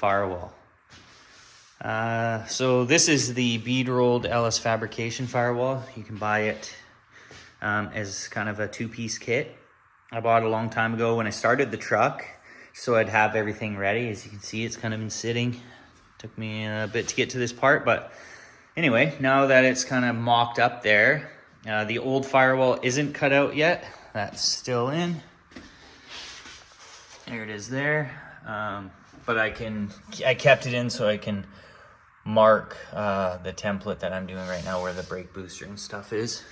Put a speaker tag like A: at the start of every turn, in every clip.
A: Firewall. So this is the bead rolled LS Fabrication Firewall. You can buy it as kind of a two-piece kit. I bought it a long time ago when I started the truck, so I'd have everything ready. As you can see, it's kind of been sitting. Took me a bit to get to this part, but anyway, now that it's kind of mocked up there, the old firewall isn't cut out yet. That's still in. There it is there. But I kept it in so I can mark the template that I'm doing right now where the brake booster and stuff is.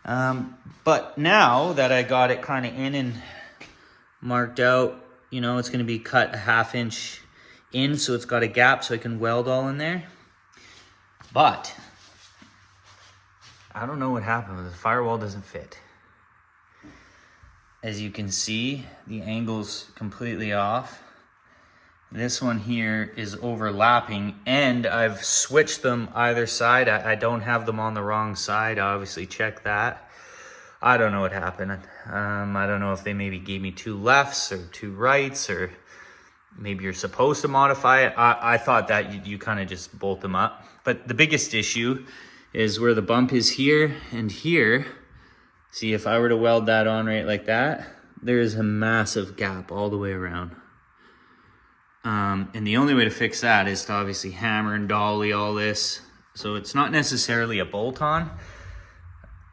A: But now that I got it kind of in and marked out, you know, it's going to be cut a 1/2 inch in, so it's got a gap so I can weld all in there. But I don't know what happened. The firewall doesn't fit. As you can see, the angle's completely off. This one here is overlapping, and I've switched them either side. I don't have them on the wrong side. I obviously checked that. I don't know what happened. I don't know if they maybe gave me 2 lefts or 2 rights, or maybe you're supposed to modify it. I thought that you kind of just bolt them up. But the biggest issue is where the bump is here and here. See, if I were to weld that on right like that, there is a massive gap all the way around. And the only way to fix that is to obviously hammer and dolly all this. So it's not necessarily a bolt-on.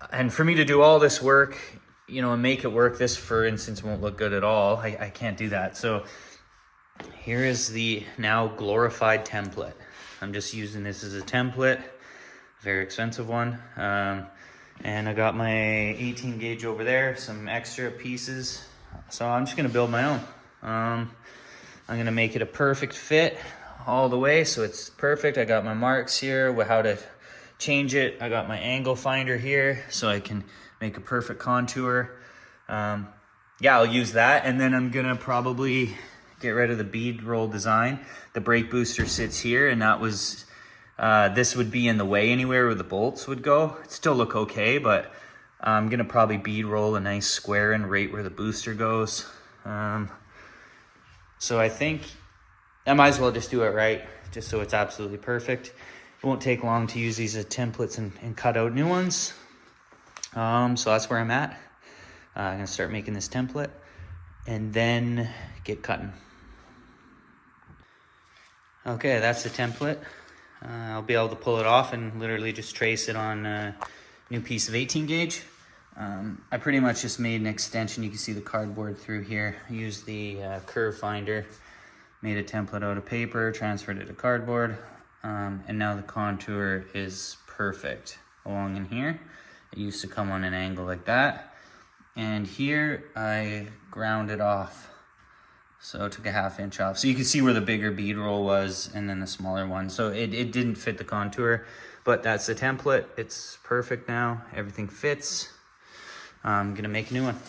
A: And for me to do all this work, you know, and make it work, this, for instance, won't look good at all. I can't do that. So here is the now glorified template. I'm just using this as a template, very expensive one. And I got my 18 gauge over there, some extra pieces. So I'm just gonna build my own. I'm gonna make it a perfect fit all the way, so it's perfect. I got my marks here, how to change it. I got my angle finder here, so I can make a perfect contour. Yeah, I'll use that, and then I'm gonna probably get rid of the bead roll design. The brake booster sits here, and that was, this would be in the way anywhere where the bolts would go. It'd still look okay, but I'm gonna probably bead roll a nice square in right where the booster goes. So I think I might as well just do it right, just so it's absolutely perfect. It won't take long to use these as templates and cut out new ones. So that's where I'm at. I'm gonna start making this template and then get cutting. Okay, that's the template. I'll be able to pull it off and literally just trace it on a new piece of 18 gauge. I pretty much just made an extension. You can see the cardboard through here. I used the curve finder, made a template out of paper, transferred it to cardboard, and now the contour is perfect along in here. It used to come on an angle like that, and here I ground it off. So I took a 1/2 inch off. So you can see where the bigger bead roll was and then the smaller one. So it didn't fit the contour, but that's the template. It's perfect now. Everything fits. I'm gonna make a new one.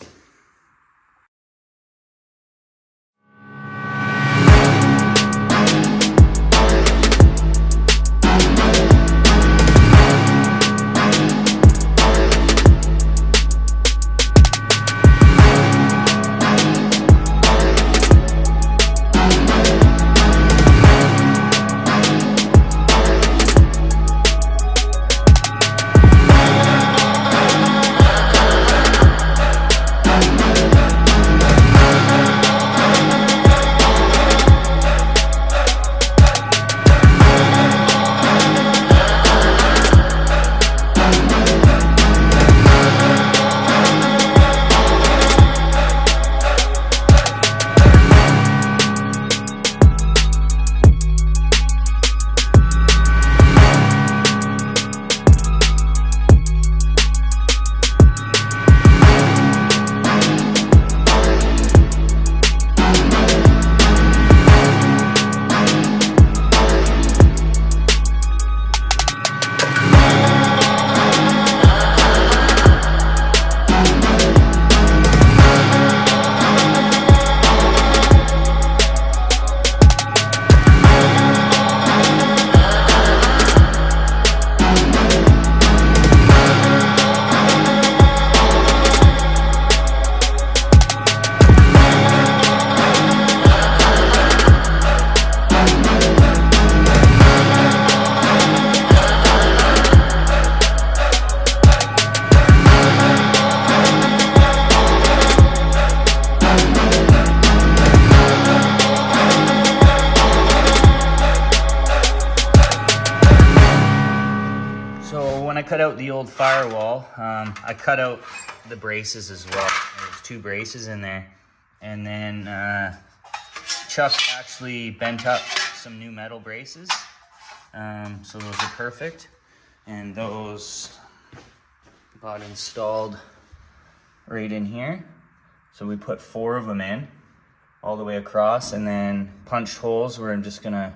A: cut out the old Firewall, I cut out the braces as well. There's 2 braces in there. And then Chuck actually bent up some new metal braces. So those are perfect. And those got installed right in here. So we put 4 of them in all the way across, and then punched holes where I'm just gonna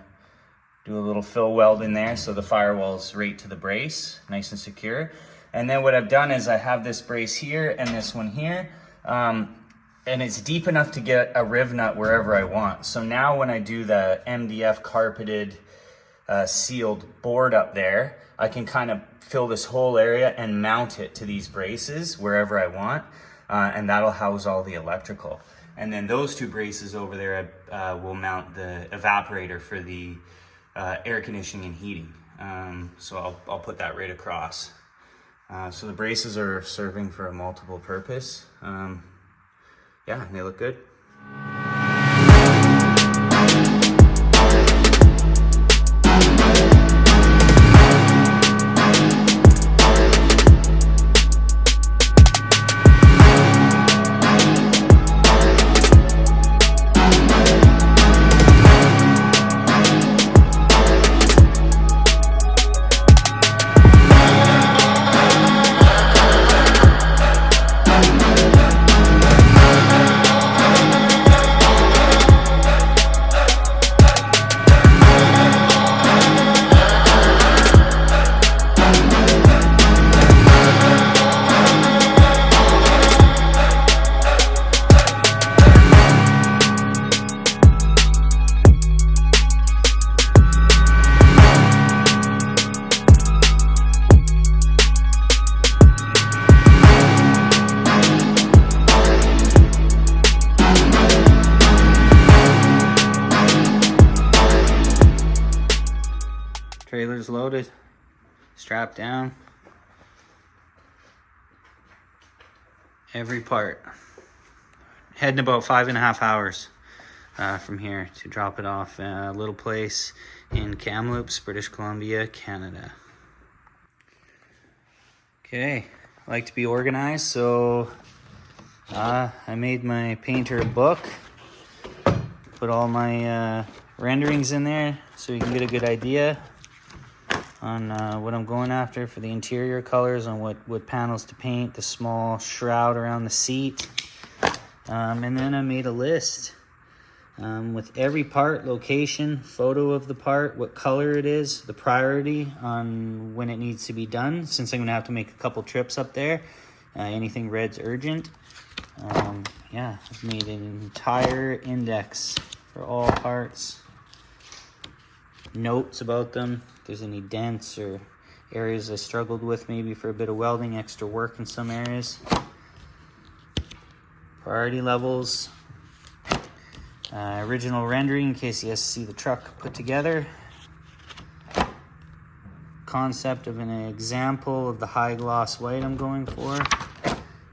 A: do a little fill weld in there so the Firewall's right to the brace, nice and secure. And then what I've done is I have this brace here and this one here, and it's deep enough to get a riv nut wherever I want. So now when I do the MDF carpeted sealed board up there, I can kind of fill this whole area and mount it to these braces wherever I want, and that'll house all the electrical. And then those 2 braces over there will mount the evaporator for the air conditioning and heating. So I'll put that right across. So the braces are serving for a multiple purpose. Yeah, they look good. Trailer's loaded, strapped down. Every part. Heading about 5.5 hours from here to drop it off at a little place in Kamloops, British Columbia, Canada. Okay, I like to be organized, so I made my painter a book. Put all my renderings in there so you can get a good idea on what I'm going after for the interior colors, on what panels to paint, the small shroud around the seat. And then I made a list with every part, location, photo of the part, what color it is, the priority on when it needs to be done, since I'm going to have to make a couple trips up there. Anything red's urgent. Yeah, I've made an entire index for all parts. Notes about them, if there's any dents or areas I struggled with, maybe for a bit of welding, extra work in some areas. Priority levels. Original rendering in case he has to see the truck put together. Concept of an example of the high gloss white I'm going for.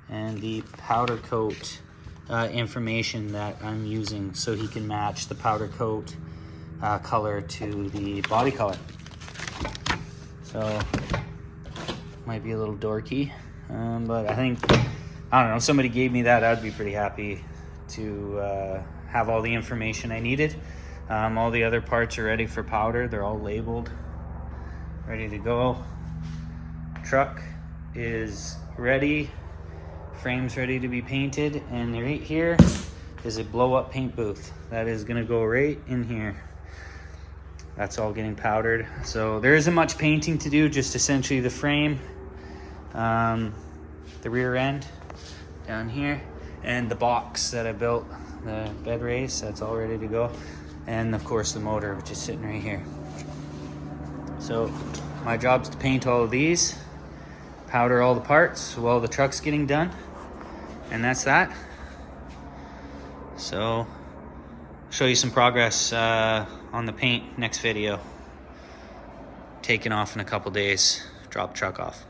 A: And the powder coat information that I'm using so he can match the powder coat color to the body color. So might be a little dorky, but I think, I don't know, if somebody gave me that, I'd be pretty happy to have all the information I needed. All the other parts are ready for powder. They're all labeled, ready to go. Truck is ready, frame's ready to be painted, and right here is a blow-up paint booth that is gonna go right in here. That's all getting powdered. So there isn't much painting to do, just essentially the frame, the rear end down here, and the box that I built, the bed race, that's all ready to go. And of course the motor, which is sitting right here. So my job is to paint all of these, powder all the parts while the truck's getting done, and that's that. So show you some progress on the paint next video. Taking off in a couple days, drop truck off.